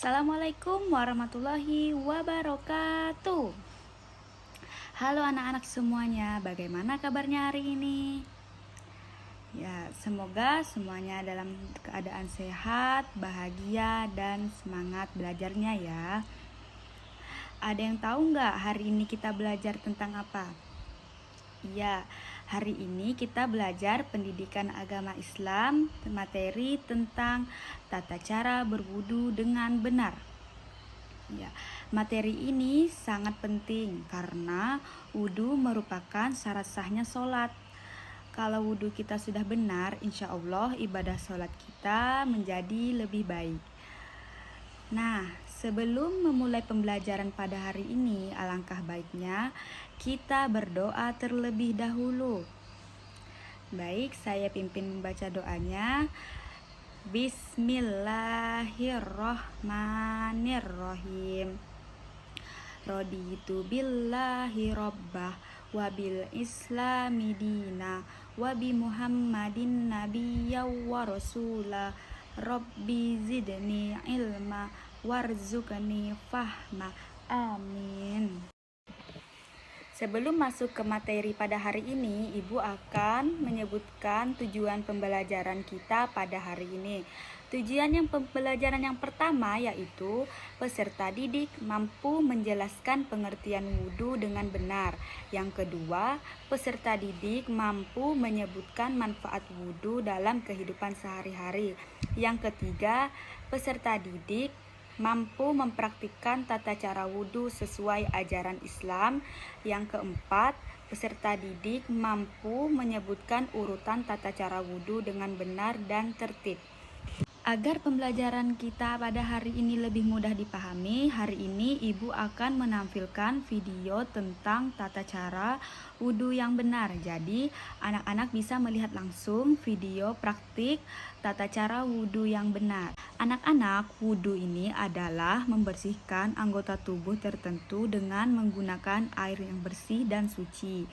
Assalamualaikum warahmatullahi wabarakatuh. Halo anak-anak semuanya, bagaimana kabarnya hari ini? Ya, semoga semuanya dalam keadaan sehat, bahagia, dan semangat belajarnya ya. Ada yang tahu nggak hari ini kita belajar tentang apa? Iya, hari ini kita belajar pendidikan agama Islam, materi tentang tata cara berwudu dengan benar. Ya, materi ini sangat penting karena wudu merupakan syarat sahnya sholat. Kalau wudu kita sudah benar, insya Allah ibadah sholat kita menjadi lebih baik. Nah, sebelum memulai pembelajaran pada hari ini, alangkah baiknya kita berdoa terlebih dahulu. Baik, saya pimpin membaca doanya. Bismillahirrohmanirrohim. Raditu billahi rabbah wabil islami dina wabi muhammadin nabiyya wa rasula rabbi zidni ilma warzuqni fahma amin. Sebelum masuk ke materi pada hari ini, Ibu akan menyebutkan tujuan pembelajaran kita pada hari ini. Pembelajaran yang pertama yaitu peserta didik mampu menjelaskan pengertian wudhu dengan benar. Yang kedua, peserta didik mampu menyebutkan manfaat wudhu dalam kehidupan sehari-hari. Yang ketiga, peserta didik mampu mempraktikkan tata cara wudhu sesuai ajaran Islam. Yang keempat, peserta didik mampu menyebutkan urutan tata cara wudhu dengan benar dan tertib. Agar pembelajaran kita pada hari ini lebih mudah dipahami, hari ini Ibu akan menampilkan video tentang tata cara wudhu yang benar. Jadi, anak-anak bisa melihat langsung video praktik tata cara wudhu yang benar. Anak-anak, wudhu ini adalah membersihkan anggota tubuh tertentu dengan menggunakan air yang bersih dan suci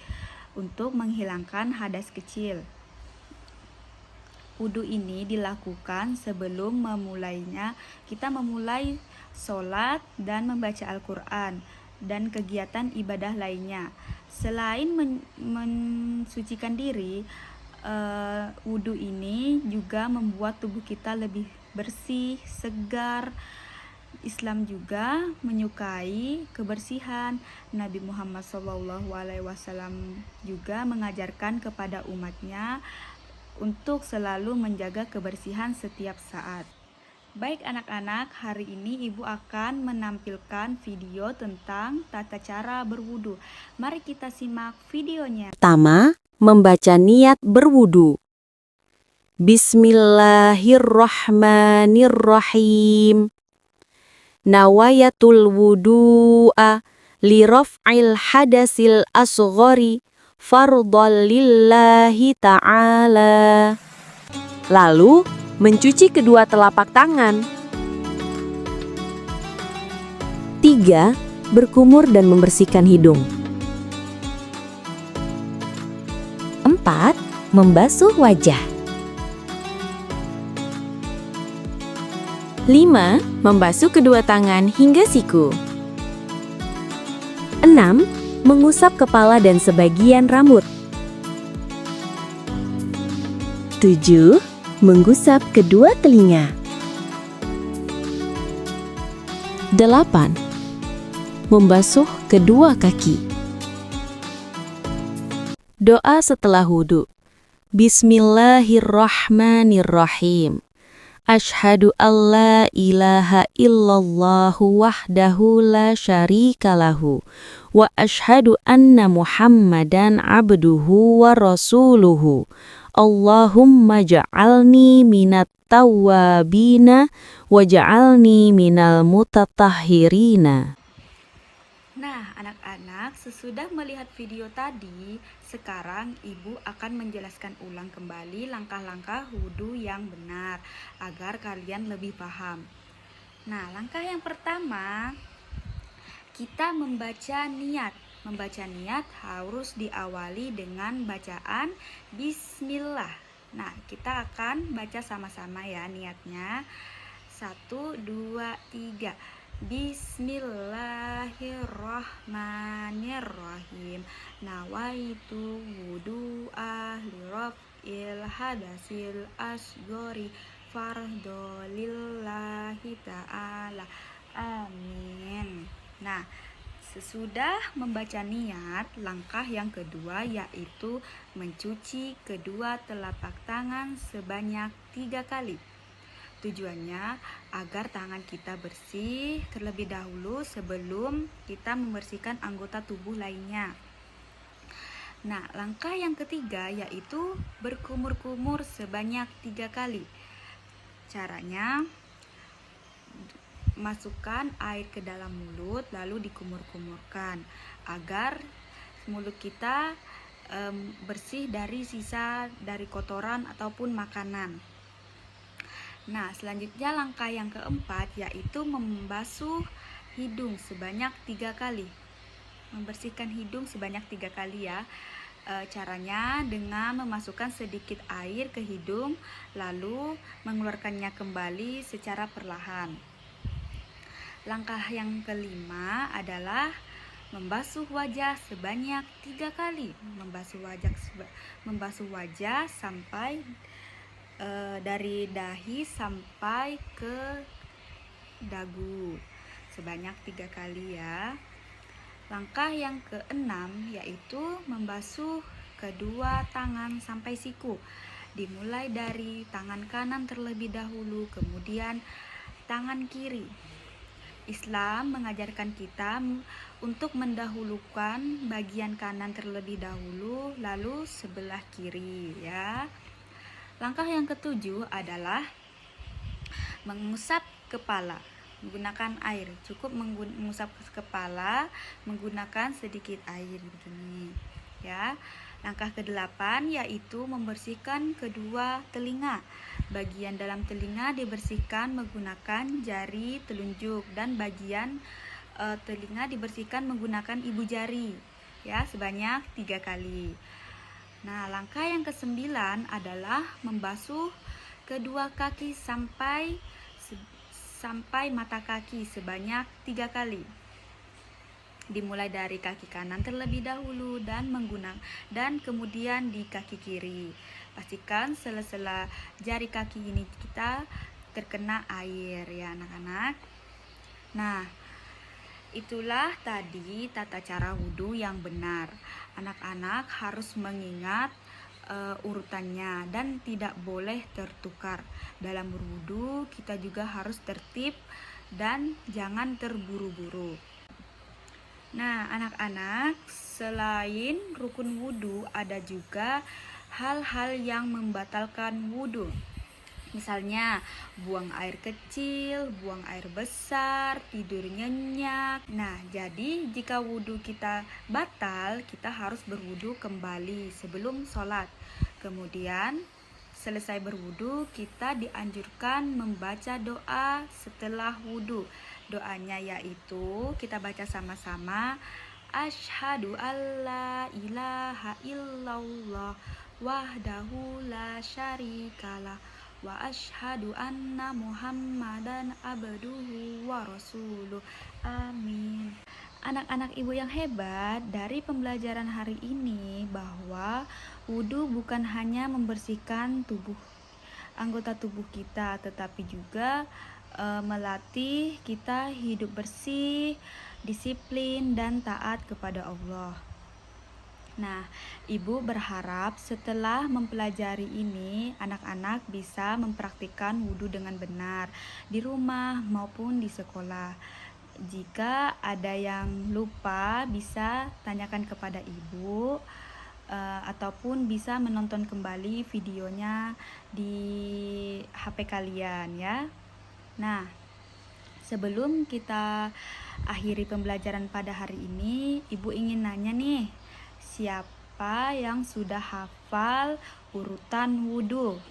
untuk menghilangkan hadas kecil. Wudhu ini dilakukan sebelum kita memulai sholat dan membaca Al-Quran dan kegiatan ibadah lainnya. Selain mensucikan diri, wudhu ini juga membuat tubuh kita lebih bersih, segar. Islam juga menyukai kebersihan. Nabi Muhammad SAW juga mengajarkan kepada umatnya untuk selalu menjaga kebersihan setiap saat. Baik anak-anak, hari ini Ibu akan menampilkan video tentang tata cara berwudu. Mari kita simak videonya. Pertama, membaca niat berwudu. Bismillahirrahmanirrahim. Nawayatul wudu'a li raf'il hadasil asghari fardhal lillahi ta'ala. Lalu, mencuci kedua telapak tangan. 3. Berkumur dan membersihkan hidung. 4. Membasuh wajah. 5. Membasuh kedua tangan hingga siku. 6. Mengusap kepala dan sebagian rambut. 7. Menggusap kedua telinga. 8. Membasuh kedua kaki. Doa setelah wudu. Bismillahirrahmanirrahim. Ashhadu an la ilaha illallahu wahdahu la syarika lahu wa ashhadu anna Muhammadan abduhu wa rasuluhu. Allahumma ja'alni minat tawwabina wa ja'alni minal mutatahhirina. Nah, anak-anak, sesudah melihat video tadi, sekarang Ibu akan menjelaskan ulang kembali langkah-langkah wudhu yang benar agar kalian lebih paham. Nah, langkah yang pertama, kita membaca niat. Membaca niat harus diawali dengan bacaan Bismillah. Nah, kita akan baca sama-sama ya niatnya. 1, 2, 3. Bismillahirrahmanirrahim. Nawaitu wudu'a liraf'il hadasil asgori fardholillahi ta'ala. Amin. Nah, sesudah membaca niat, langkah yang kedua yaitu mencuci kedua telapak tangan sebanyak 3 kali. Tujuannya agar tangan kita bersih terlebih dahulu sebelum kita membersihkan anggota tubuh lainnya. Nah, langkah yang ketiga yaitu berkumur-kumur sebanyak 3 kali. Caranya, masukkan air ke dalam mulut lalu dikumur-kumurkan agar mulut kita bersih dari sisa dari kotoran ataupun makanan. Nah, selanjutnya langkah yang keempat yaitu membasuh hidung sebanyak 3 kali. Membersihkan hidung sebanyak 3 kali ya. Caranya dengan memasukkan sedikit air ke hidung lalu mengeluarkannya kembali secara perlahan. Langkah yang kelima adalah membasuh wajah sebanyak 3 kali. Membasuh wajah sampai dari dahi sampai ke dagu sebanyak 3 kali ya. Langkah yang keenam yaitu membasuh kedua tangan sampai siku. Dimulai dari tangan kanan terlebih dahulu, kemudian tangan kiri. Islam mengajarkan kita untuk mendahulukan bagian kanan terlebih dahulu, lalu sebelah kiri ya. Langkah yang ketujuh adalah mengusap kepala menggunakan air. Cukup mengusap kepala menggunakan sedikit air begini ya. Langkah ke-8 yaitu membersihkan kedua telinga. Bagian dalam telinga dibersihkan menggunakan jari telunjuk dan bagian telinga dibersihkan menggunakan ibu jari ya, sebanyak 3 kali. Nah, langkah yang ke-9 adalah membasuh kedua kaki sampai mata kaki sebanyak 3 kali. Dimulai dari kaki kanan terlebih dahulu dan kemudian di kaki kiri. Pastikan sela-sela jari kaki ini kita terkena air ya anak-anak. Nah, itulah tadi tata cara wudhu yang benar. Anak-anak harus mengingat urutannya dan tidak boleh tertukar. Dalam berwudhu kita juga harus tertib dan jangan terburu-buru. Nah, anak-anak, selain rukun wudhu ada juga hal-hal yang membatalkan wudhu. Misalnya buang air kecil, buang air besar, tidur nyenyak. Nah, jadi jika wudhu kita batal, kita harus berwudhu kembali sebelum sholat. Kemudian selesai berwudhu, kita dianjurkan membaca doa setelah wudhu. Doanya yaitu kita baca sama-sama, Asyhadu alla ilaha illallah wahdahu la syarikalah wa asyhadu anna Muhammadan abduhu wa rasuluh. Amin. Anak-anak ibu yang hebat, dari pembelajaran hari ini bahwa wudhu bukan hanya membersihkan anggota tubuh kita, tetapi juga melatih kita hidup bersih, disiplin, dan taat kepada Allah. Nah, ibu berharap setelah mempelajari ini, anak-anak bisa mempraktikkan wudhu dengan benar di rumah maupun di sekolah. Jika ada yang lupa, bisa tanyakan kepada ibu ataupun bisa menonton kembali videonya di HP kalian ya. Nah, sebelum kita akhiri pembelajaran pada hari ini, ibu ingin nanya nih, siapa yang sudah hafal urutan wudhu?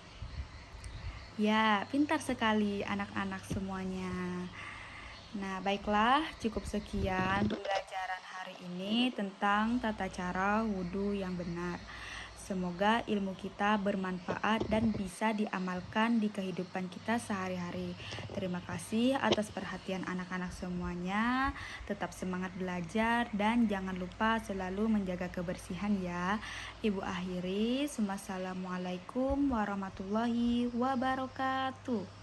Ya, pintar sekali anak-anak semuanya. Nah, baiklah, cukup sekian pembelajaran hari ini tentang tata cara wudhu yang benar. Semoga ilmu kita bermanfaat dan bisa diamalkan di kehidupan kita sehari-hari. Terima kasih atas perhatian anak-anak semuanya. Tetap semangat belajar dan jangan lupa selalu menjaga kebersihan ya. Ibu akhiri, Assalamualaikum warahmatullahi wabarakatuh.